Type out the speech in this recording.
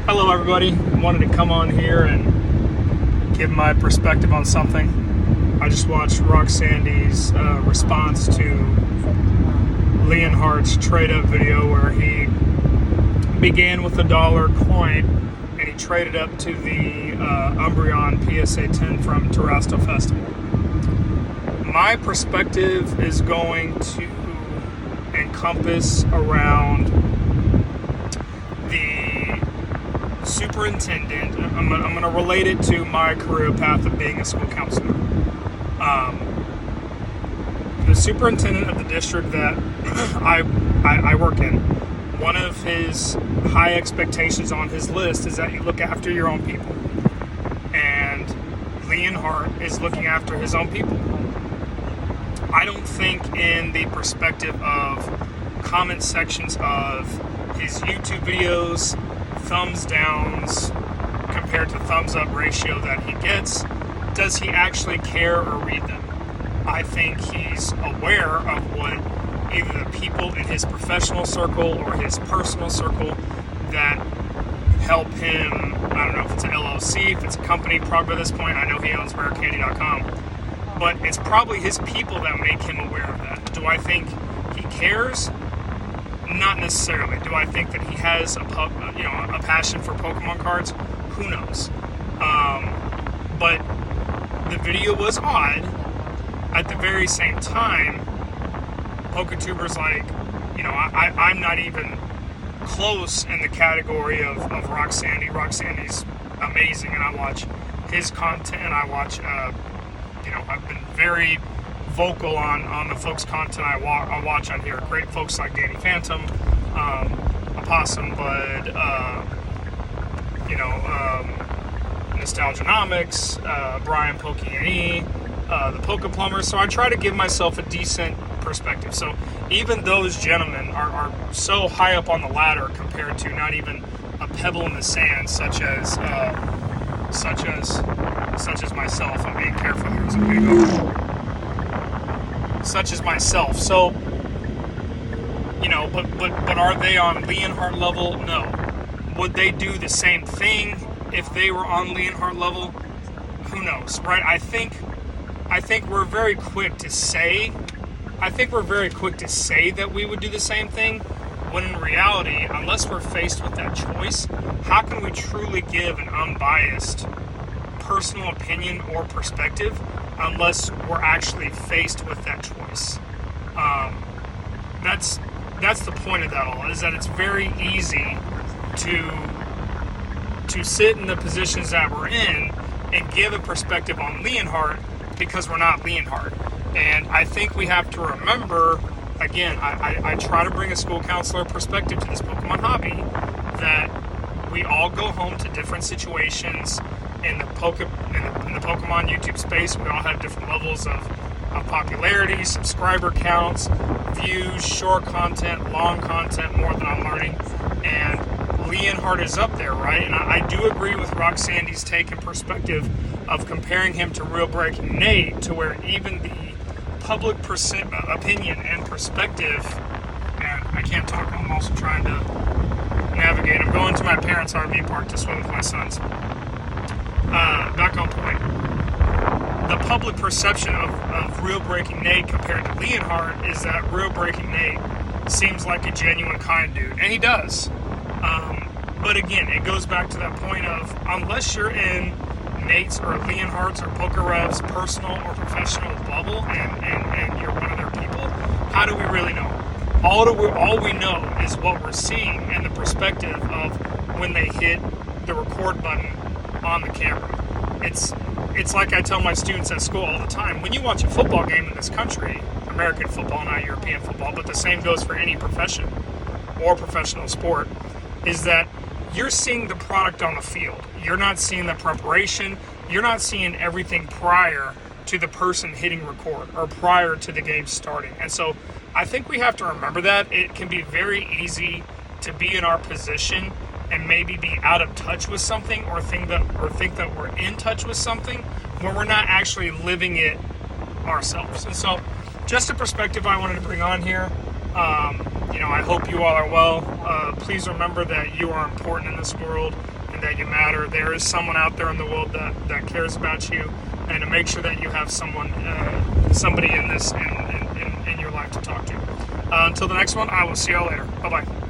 Hello everybody, wanted to come on here and give my perspective on something. I just watched Roxandy's response to Leonhart's trade-up video where he began with a dollar coin and he traded up to the Umbreon PSA 10 from Terrestrial Festival. My perspective is going to encompass around the superintendent. I'm going to relate it to my career path of being a school counselor. The superintendent of the district that I work in, one of his high expectations on his list is that you look after your own people. And Leonhart is looking after his own people. I don't think in the perspective of comment sections of his YouTube videos, thumbs downs compared to thumbs up ratio that he gets, does he actually care or read them? I think he's aware of what either the people in his professional circle or his personal circle that help him. I don't know if it's an LLC, if it's a company, probably at this point. I know he owns rarecandy.com, but it's probably his people that make him aware of that. Do I think he cares? Not necessarily. Do I think that he has a passion for Pokemon cards? Who knows? But the video was odd. At the very same time, PokeTubers I'm not even close in the category of Roxandy. Roxandy's amazing, and I watch his content, and I watch, I've been very vocal on the folks' content I watch on here. Great folks like Danny Phantom, Opossum Bud, Nostalgianomics, Brian Pokey&E, the Poke Plumber. So I try to give myself a decent perspective. So even those gentlemen are so high up on the ladder compared to not even a pebble in the sand, such as myself. I'm being careful here as I'm going to go. Such as myself. So, but are they on Leonhart level? No. Would they do the same thing if they were on Leonhart level? Who knows, right? I think we're very quick to say that we would do the same thing, when in reality, unless we're faced with that choice, how can we truly give an unbiased personal opinion or perspective unless we're actually faced with that choice? That's the point of that all, is that it's very easy to sit in the positions that we're in and give a perspective on Leonhart because we're not Leonhart. And I think we have to remember, again, I try to bring a school counselor perspective to this Pokemon hobby, that we all go home to different situations in the Pokemon YouTube space. We all have different levels of popularity, subscriber counts, views, short content, long content, more than I'm learning. And Leonhart is up there, right? And I do agree with Roxandy's take and perspective of comparing him to Real Breaking Nate, to where even the public opinion and perspective, and I can't talk, I'm also trying to navigate. I'm going to my parents' RV park to swim with my sons. Back on point. The public perception of Real Breaking Nate compared to Leonhart is that Real Breaking Nate seems like a genuine, kind dude, and he does. But again, it goes back to that point of, unless you're in Nate's or Leonhart's or PokeRev's personal or professional bubble and you're one of their people, how do we really know? All we know is what we're seeing and the perspective of when they hit the record button on the camera. It's like I tell my students at school all the time. When you watch a football game in this country, American football, not European football, but the same goes for any profession or professional sport, is that you're seeing the product on the field. You're not seeing the preparation. You're not seeing everything prior to the person hitting record or prior to the game starting. And so I think we have to remember that. It can be very easy to be in our position and maybe be out of touch with something or think that we're in touch with something when we're not actually living it ourselves. And so just a perspective I wanted to bring on here. I hope you all are well. Please remember that you are important in this world. and that you matter. There is someone out there in the world that cares about you, and to make sure that you have somebody in your life to talk to. Until the next one, I will see y'all later. Bye-bye.